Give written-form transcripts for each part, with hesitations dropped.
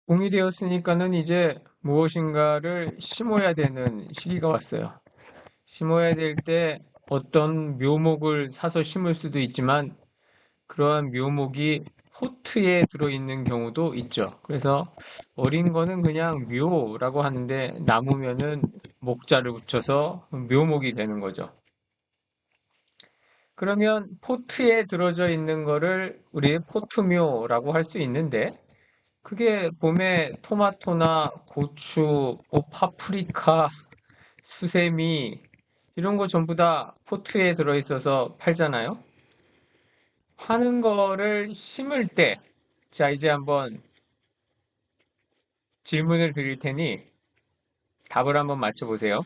공이 되었으니까는 이제 무엇인가를 심어야 되는 시기가 왔어요. 심어야 될 때 어떤 묘목을 사서 심을 수도 있지만 그러한 묘목이 포트에 들어있는 경우도 있죠. 그래서 어린 거는 그냥 묘라고 하는데 남으면은 목자를 붙여서 묘목이 되는 거죠. 그러면 포트에 들어져 있는 거를 우리 포트묘라고 할 수 있는데 그게 봄에 토마토나 고추, 뭐 파프리카, 수세미 이런 거 전부 다 포트에 들어있어서 팔잖아요. 파는 거를 심을 때, 자, 이제 한번 질문을 드릴 테니 답을 한번 맞춰보세요.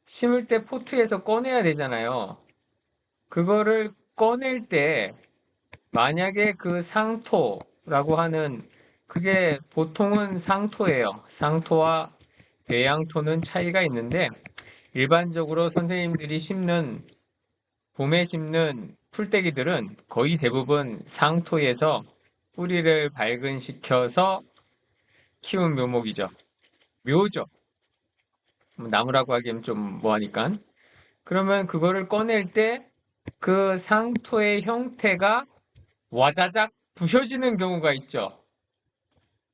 심을 때 포트에서 꺼내야 되잖아요. 그거를 꺼낼 때 만약에 그 상토라고 하는 그게 보통은 상토예요. 상토와 배양토는 차이가 있는데 일반적으로 선생님들이 심는 봄에 심는 풀떼기들은 거의 대부분 상토에서 뿌리를 발근시켜서 키운 묘목이죠. 묘죠. 나무라고 하기엔 좀 뭐하니까. 그러면 그거를 꺼낼 때 그 상토의 형태가 와자작 부셔지는 경우가 있죠.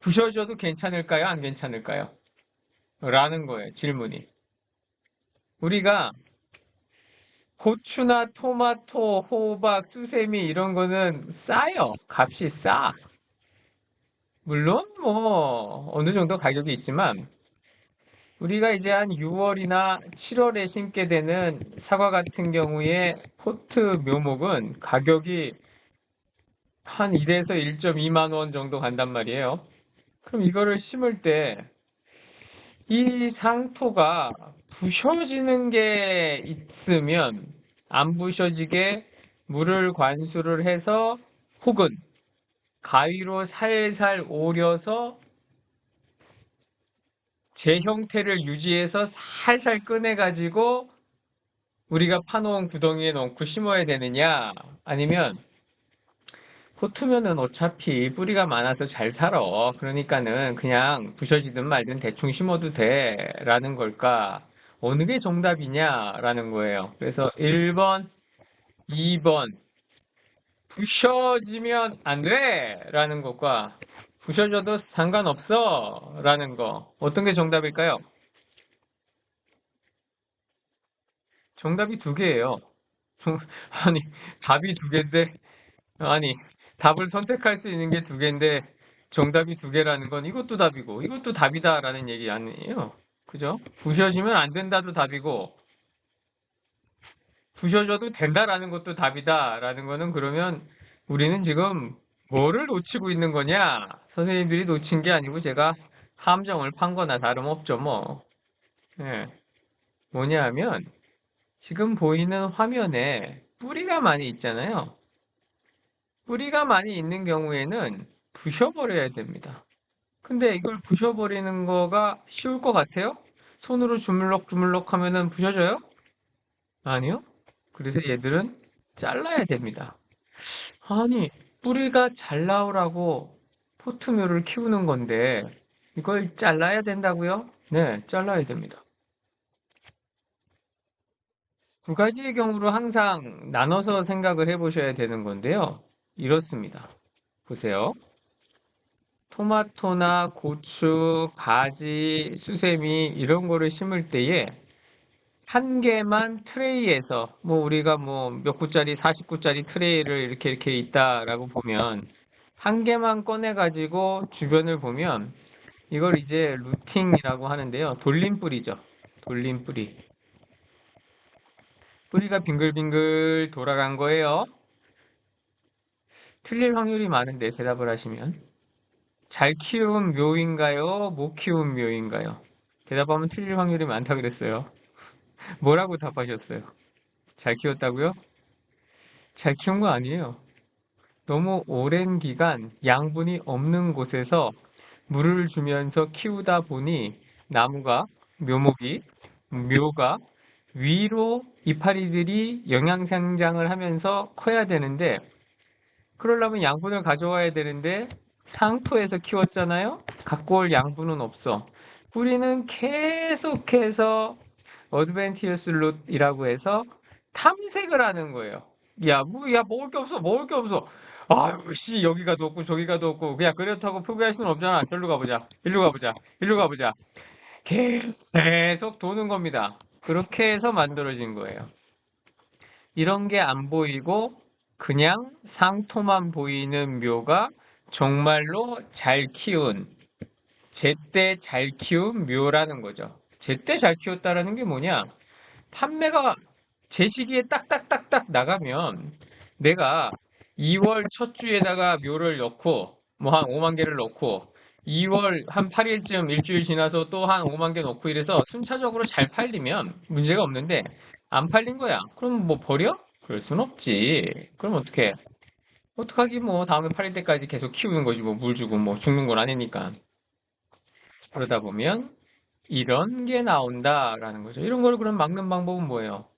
부셔져도 괜찮을까요? 안 괜찮을까요? 라는 거예요, 질문이. 우리가 고추나 토마토, 호박, 수세미 이런 거는 싸요. 값이 싸. 물론 뭐 어느 정도 가격이 있지만 우리가 이제 한 6월이나 7월에 심게 되는 사과 같은 경우에 포트 묘목은 가격이 한 1에서 1.2만 원 정도 간단 말이에요. 그럼 이거를 심을 때 이 상토가 부셔지는 게 있으면 안 부셔지게 물을 관수를 해서 혹은 가위로 살살 오려서 제 형태를 유지해서 살살 꺼내가지고 우리가 파놓은 구덩이에 넣고 심어야 되느냐? 아니면 포트면은 어차피 뿌리가 많아서 잘 살아. 그러니까는 그냥 부셔지든 말든 대충 심어도 돼. 라는 걸까? 어느 게 정답이냐? 라는 거예요. 그래서 1번, 2번, 부셔지면 안 돼! 라는 것과 부셔져도 상관없어! 라는 거. 어떤 게 정답일까요? 정답이 두 개예요. 아니, 답이 두 개인데, 아니, 답을 선택할 수 있는 게 두 개인데, 정답이 두 개라는 건 이것도 답이고, 이것도 답이다라는 얘기 아니에요. 그죠? 부셔지면 안 된다도 답이고, 부셔져도 된다라는 것도 답이다라는 거는 그러면 우리는 지금 뭐를 놓치고 있는 거냐? 선생님들이 놓친 게 아니고 제가 함정을 판 거나 다름없죠, 뭐. 예. 뭐냐 하면, 지금 보이는 화면에 뿌리가 많이 있잖아요. 뿌리가 많이 있는 경우에는 부셔버려야 됩니다. 근데 이걸 부셔버리는 거가 쉬울 것 같아요? 손으로 주물럭주물럭 하면은 부셔져요? 아니요. 그래서 얘들은 잘라야 됩니다. 아니, 뿌리가 잘 나오라고 포트묘를 키우는 건데 이걸 잘라야 된다고요? 네, 잘라야 됩니다. 두 가지의 경우로 항상 나눠서 생각을 해보셔야 되는 건데요. 이렇습니다. 보세요. 토마토나 고추, 가지, 수세미 이런 거를 심을 때에 한 개만 트레이에서 뭐 우리가 뭐 몇 구짜리 40구짜리 트레이를 이렇게 있다라고 보면 한 개만 꺼내 가지고 주변을 보면 이걸 이제 루팅이라고 하는데요. 돌림뿌리죠. 돌림뿌리. 뿌리가 빙글빙글 돌아간 거예요. 틀릴 확률이 많은데 대답을 하시면 잘 키운 묘인가요? 못 키운 묘인가요? 대답하면 틀릴 확률이 많다 그랬어요. 뭐라고 답하셨어요? 잘 키웠다고요? 잘 키운 거 아니에요. 너무 오랜 기간 양분이 없는 곳에서 물을 주면서 키우다 보니 나무가, 묘목이, 묘가 위로 이파리들이 영양생장을 하면서 커야 되는데, 그러려면 양분을 가져와야 되는데, 상토에서 키웠잖아요? 갖고 올 양분은 없어. 우리는 계속해서 어드벤티어스 룻이라고 해서 탐색을 하는 거예요. 야, 먹을 게 없어, 먹을 게 없어. 아유, 씨, 여기가 도 없고, 저기가 도 없고. 그냥 그렇다고 포기할 수는 없잖아. 저리로 가보자. 일로 가보자. 일로 가보자. 계속 도는 겁니다. 그렇게 해서 만들어진 거예요. 이런 게 안 보이고, 그냥 상토만 보이는 묘가 정말로 잘 키운, 제때 잘 키운 묘라는 거죠. 제때 잘 키웠다라는 게 뭐냐? 판매가 제 시기에 딱딱딱딱 나가면 내가 2월 첫 주에다가 묘를 넣고 뭐 한 5만 개를 넣고 2월 한 8일쯤 일주일 지나서 또 한 5만 개 넣고 이래서 순차적으로 잘 팔리면 문제가 없는데 안 팔린 거야. 그럼 뭐 버려? 그럴 순 없지. 그럼 어떻게? 어떡하기 뭐 다음에 팔릴 때까지 계속 키우는 거지 뭐 물 주고 뭐 죽는 건 아니니까. 그러다 보면 이런 게 나온다라는 거죠. 이런 걸 그럼 막는 방법은 뭐예요?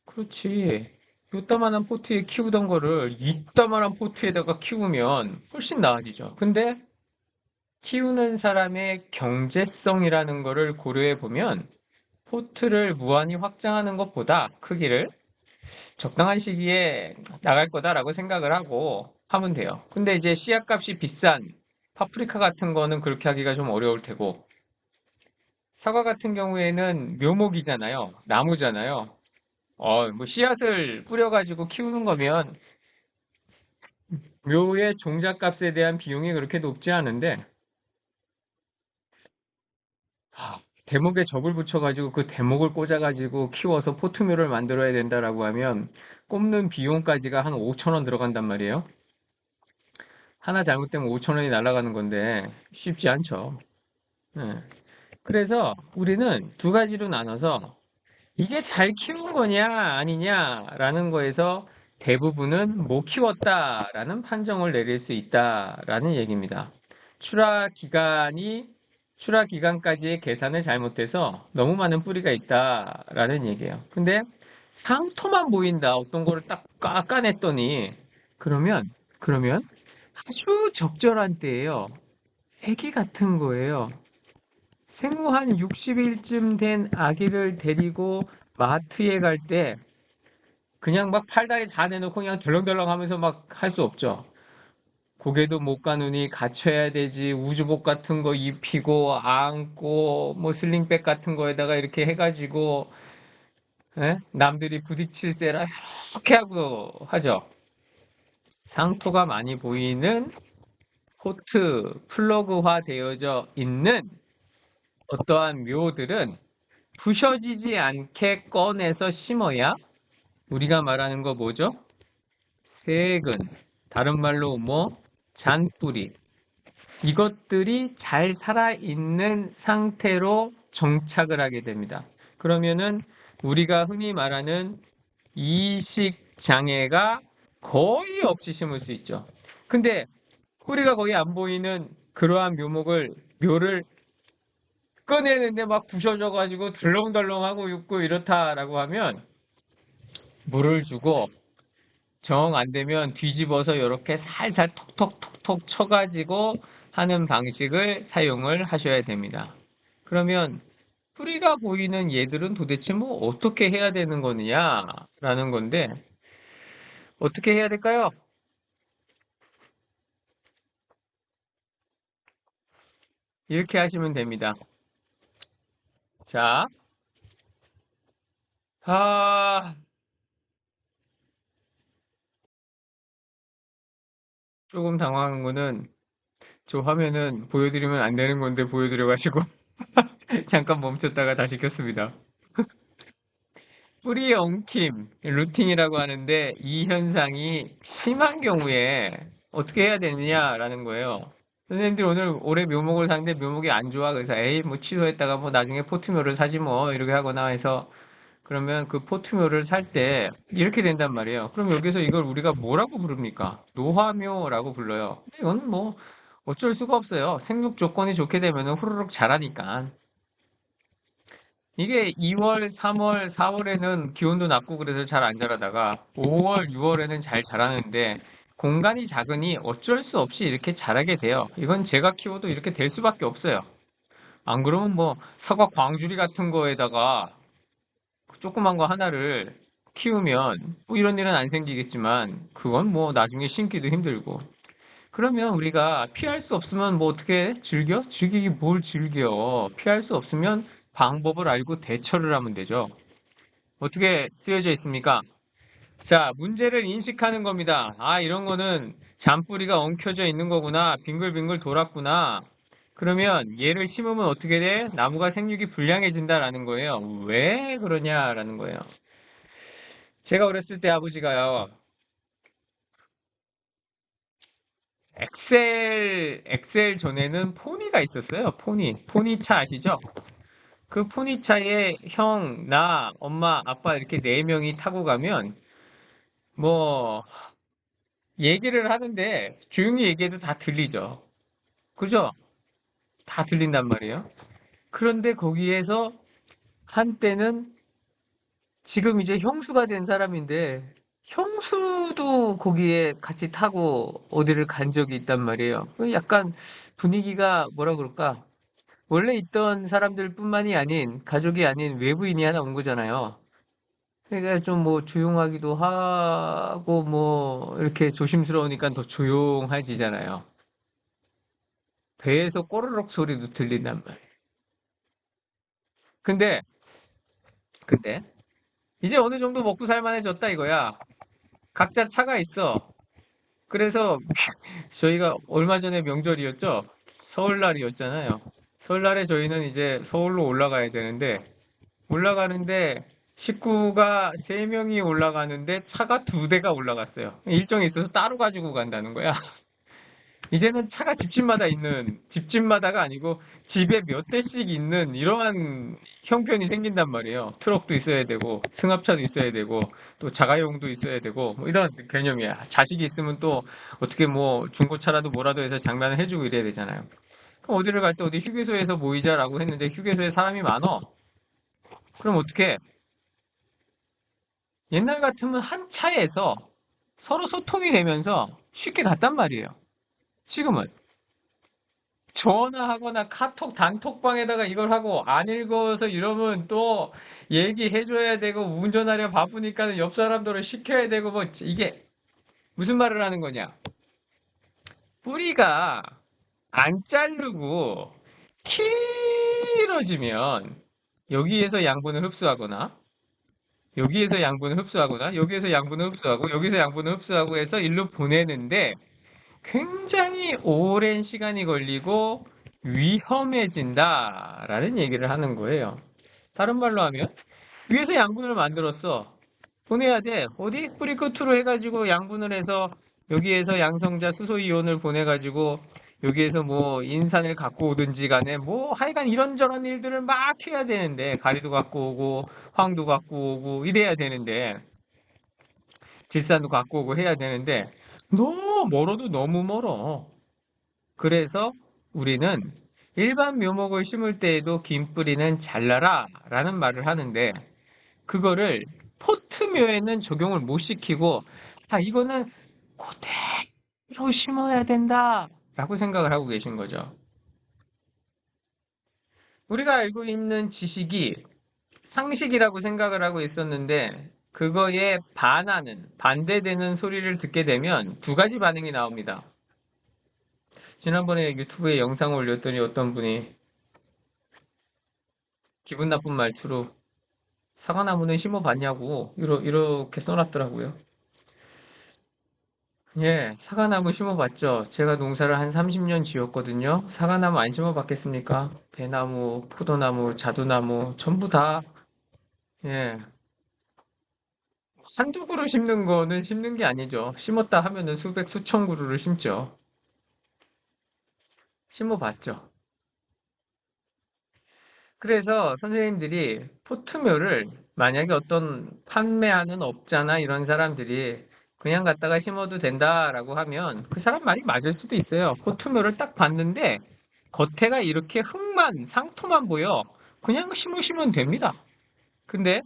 그렇지. 요따만한 포트에 키우던 거를 이따만한 포트에다가 키우면 훨씬 나아지죠. 근데 키우는 사람의 경제성이라는 거를 고려해 보면 포트를 무한히 확장하는 것보다 크기를 적당한 시기에 나갈 거다라고 생각을 하고 하면 돼요. 근데 이제 씨앗값이 비싼 파프리카 같은 거는 그렇게 하기가 좀 어려울 테고 사과 같은 경우에는 묘목이잖아요. 나무잖아요. 뭐 씨앗을 뿌려가지고 키우는 거면 묘의 종잣값에 대한 비용이 그렇게 높지 않은데 대목에 접을 붙여가지고 그 대목을 꽂아가지고 키워서 포트묘를 만들어야 된다라고 하면 꼽는 비용까지가 한 5천 원 들어간단 말이에요. 하나 잘못되면 5천 원이 날아가는 건데 쉽지 않죠. 예. 그래서 우리는 두 가지로 나눠서 이게 잘 키운 거냐 아니냐라는 거에서 대부분은 못 키웠다라는 판정을 내릴 수 있다라는 얘기입니다. 출하 기간이 출하 기간까지의 계산을 잘못해서 너무 많은 뿌리가 있다라는 얘기예요. 근데 상토만 보인다. 어떤 거를 딱 깎아냈더니 그러면 아주 적절한 때예요. 애기 같은 거예요. 생후 한 60일쯤 된 아기를 데리고 마트에 갈 때 그냥 막 팔다리 다 내놓고 그냥 덜렁덜렁 하면서 막 할 수 없죠. 고개도 못 가누니 갖춰야 되지. 우주복 같은 거 입히고 안고 뭐 슬링백 같은 거에다가 이렇게 해가지고 남들이 부딪힐세라 이렇게 하고 하죠. 상토가 많이 보이는 포트 플러그화 되어져 있는 어떠한 묘들은 부셔지지 않게 꺼내서 심어야 우리가 말하는 거 뭐죠? 세근, 다른 말로 뭐 잔뿌리 이것들이 잘 살아있는 상태로 정착을 하게 됩니다. 그러면은 우리가 흔히 말하는 이식 장애가 거의 없이 심을 수 있죠. 근데 뿌리가 거의 안 보이는 그러한 묘를 꺼내는데 막 부셔져가지고 덜렁덜렁하고 있고 이렇다라고 하면 물을 주고 정 안 되면 뒤집어서 이렇게 살살 톡톡톡톡 쳐가지고 하는 방식을 사용을 하셔야 됩니다. 그러면 뿌리가 보이는 얘들은 도대체 뭐 어떻게 해야 되는 거느냐라는 건데 어떻게 해야 될까요? 이렇게 하시면 됩니다. 자, 아, 조금 당황한 거는 저 화면은 보여드리면 안 되는 건데 보여드려가지고 잠깐 멈췄다가 다시 켰습니다. 뿌리 엉킴, 루팅이라고 하는데 이 현상이 심한 경우에 어떻게 해야 되느냐라는 거예요. 선생님들 오늘 올해 묘목을 샀는데 묘목이 안 좋아. 그래서 에이 뭐 취소했다가 뭐 나중에 포트묘를 사지 뭐 이렇게 하거나 해서 그러면 그 포트묘를 살 때 이렇게 된단 말이에요. 그럼 여기서 이걸 우리가 뭐라고 부릅니까? 노화묘라고 불러요. 근데 이건 뭐 어쩔 수가 없어요. 생육 조건이 좋게 되면 후루룩 자라니까. 이게 2월, 3월, 4월에는 기온도 낮고 그래서 잘 안 자라다가 5월, 6월에는 잘 자라는데 공간이 작으니 어쩔 수 없이 이렇게 자라게 돼요. 이건 제가 키워도 이렇게 될 수밖에 없어요. 안 그러면 뭐 사과 광주리 같은 거에다가 조그만 거 하나를 키우면 뭐 이런 일은 안 생기겠지만 그건 뭐 나중에 심기도 힘들고 그러면 우리가 피할 수 없으면 뭐 어떻게 즐겨? 즐기기 뭘 즐겨? 피할 수 없으면 방법을 알고 대처를 하면 되죠. 어떻게 쓰여져 있습니까? 자, 문제를 인식하는 겁니다. 아, 이런 거는 잔뿌리가 엉켜져 있는 거구나. 빙글빙글 돌았구나. 그러면 얘를 심으면 어떻게 돼? 나무가 생육이 불량해진다라는 거예요. 왜 그러냐라는 거예요. 제가 어렸을 때 아버지가요, 엑셀 전에는 포니가 있었어요. 포니. 포니차 아시죠? 그 포니차에 형, 나, 엄마, 아빠 이렇게 네 명이 타고 가면 뭐 얘기를 하는데 조용히 얘기해도 다 들리죠. 그죠? 다 들린단 말이에요. 그런데 거기에서 한때는 지금 이제 형수가 된 사람인데 형수도 거기에 같이 타고 어디를 간 적이 있단 말이에요. 그 약간 분위기가 뭐라 그럴까? 원래 있던 사람들뿐만이 아닌 가족이 아닌 외부인이 하나 온 거잖아요. 그러니까 좀 뭐 조용하기도 하고 뭐 이렇게 조심스러우니까 더 조용해지잖아요. 배에서 꼬르륵 소리도 들린단 말이에요. 근데 근데 이제 어느 정도 먹고 살만해졌다 이거야. 각자 차가 있어. 그래서 저희가 얼마 전에 명절이었죠? 설날이었잖아요. 설날에 저희는 이제 서울로 올라가야 되는데 올라가는데 식구가 3명이 올라가는데 차가 2대가 올라갔어요. 일정이 있어서 따로 가지고 간다는 거야. 이제는 차가 집집마다 있는, 집집마다가 아니고 집에 몇 대씩 있는 이러한 형편이 생긴단 말이에요. 트럭도 있어야 되고, 승합차도 있어야 되고, 또 자가용도 있어야 되고, 뭐 이런 개념이야. 자식이 있으면 또 어떻게 뭐 중고차라도 뭐라도 해서 장만을 해주고 이래야 되잖아요. 그럼 어디를 갈 때 어디 휴게소에서 모이자라고 했는데 휴게소에 사람이 많어. 그럼 어떻게? 옛날 같으면 한 차에서 서로 소통이 되면서 쉽게 갔단 말이에요. 지금은. 전화하거나 카톡 단톡방에다가 이걸 하고 안 읽어서 이러면 또 얘기해줘야 되고 운전하려 바쁘니까는 옆 사람들을 시켜야 되고 뭐 이게 무슨 말을 하는 거냐? 뿌리가 안 자르고 길어지면 여기에서 양분을 흡수하거나 여기에서 양분을 흡수하거나 여기에서 양분을 흡수하고 여기서 양분을 흡수하고 해서 일로 보내는데 굉장히 오랜 시간이 걸리고 위험해진다라는 얘기를 하는 거예요. 다른 말로 하면 위에서 양분을 만들었어. 보내야 돼. 어디? 뿌리 끝으로 해가지고 양분을 해서 여기에서 양성자 수소이온을 보내가지고 여기에서 뭐 인산을 갖고 오든지 간에 뭐 하여간 이런저런 일들을 막 해야 되는데 가리도 갖고 오고 황도 갖고 오고 이래야 되는데 질산도 갖고 오고 해야 되는데 너무 멀어도 너무 멀어. 그래서 우리는 일반 묘목을 심을 때에도 긴 뿌리는 잘라라 라는 말을 하는데 그거를 포트묘에는 적용을 못 시키고 아 이거는 그대로 심어야 된다 라고 생각을 하고 계신 거죠. 우리가 알고 있는 지식이 상식이라고 생각을 하고 있었는데 그거에 반하는 반대되는 소리를 듣게 되면 두 가지 반응이 나옵니다. 지난번에 유튜브에 영상을 올렸더니 어떤 분이 기분 나쁜 말투로 사과나무는 심어봤냐고 이렇게 써놨더라고요. 예, 사과나무 심어봤죠. 제가 농사를 한 30년 지었거든요. 사과나무 안 심어봤겠습니까? 배나무, 포도나무, 자두나무 전부 다 예, 한두 그루 심는 거는 심는 게 아니죠. 심었다 하면은 수백, 수천 그루를 심죠. 심어봤죠. 그래서 선생님들이 포트묘를 만약에 어떤 판매하는 업자나 이런 사람들이 그냥 갖다가 심어도 된다라고 하면 그 사람 말이 맞을 수도 있어요. 포트묘를 딱 봤는데 겉에가 이렇게 흙만, 상토만 보여. 그냥 심으시면 됩니다. 근데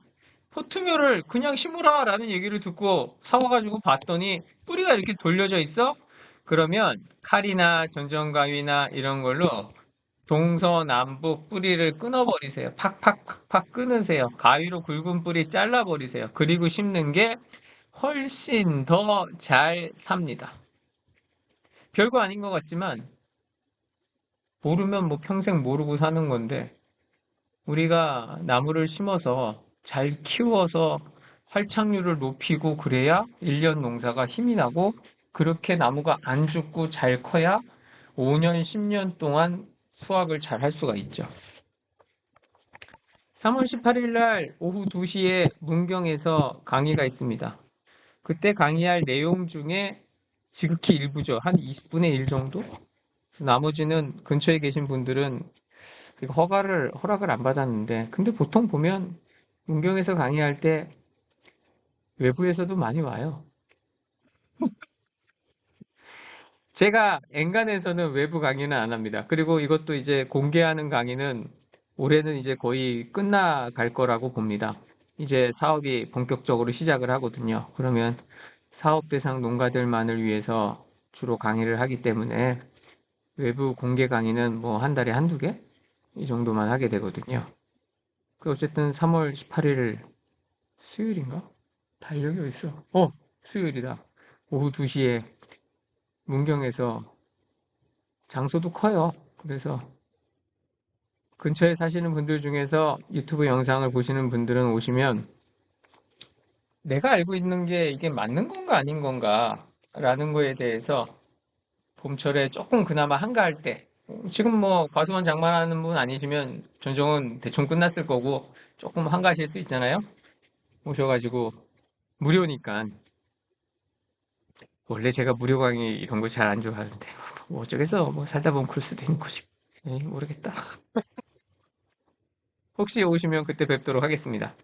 포트묘를 그냥 심으라라는 얘기를 듣고 사와가지고 봤더니 뿌리가 이렇게 돌려져 있어? 그러면 칼이나 전정가위나 이런 걸로 동서남북 뿌리를 끊어버리세요. 팍팍팍팍 끊으세요. 가위로 굵은 뿌리 잘라버리세요. 그리고 심는 게 훨씬 더 잘 삽니다. 별거 아닌 것 같지만 모르면 뭐 평생 모르고 사는 건데 우리가 나무를 심어서 잘 키워서 활착률을 높이고 그래야 1년 농사가 힘이 나고 그렇게 나무가 안 죽고 잘 커야 5년, 10년 동안 수확을 잘 할 수가 있죠. 3월 18일 날 오후 2시에 문경에서 강의가 있습니다. 그때 강의할 내용 중에 지극히 일부죠. 한 20분의 1 정도? 나머지는 근처에 계신 분들은 허락을 안 받았는데, 근데 보통 보면 문경에서 강의할 때 외부에서도 많이 와요. 제가 엔간에서는 외부 강의는 안 합니다. 그리고 이것도 이제 공개하는 강의는 올해는 이제 거의 끝나갈 거라고 봅니다. 이제 사업이 본격적으로 시작을 하거든요. 그러면 사업 대상 농가들만을 위해서 주로 강의를 하기 때문에 외부 공개 강의는 뭐 한 달에 한두 개? 이 정도만 하게 되거든요. 그 어쨌든 3월 18일 수요일인가? 달력이 어디 있어? 수요일이다. 오후 2시에 문경에서 장소도 커요. 그래서 근처에 사시는 분들 중에서 유튜브 영상을 보시는 분들은 오시면 내가 알고 있는 게 이게 맞는 건가 아닌 건가 라는 거에 대해서 봄철에 조금 그나마 한가할 때 지금 뭐 과수원 장만하는 분 아니시면 전종은 대충 끝났을 거고 조금 한가하실 수 있잖아요. 오셔가지고 무료니까 원래 제가 무료 강의 이런 거 잘 안 좋아하는데 뭐 어쩌겠어 뭐 살다 보면 그럴 수도 있는 거지. 에이, 모르겠다. 혹시 오시면 그때 뵙도록 하겠습니다.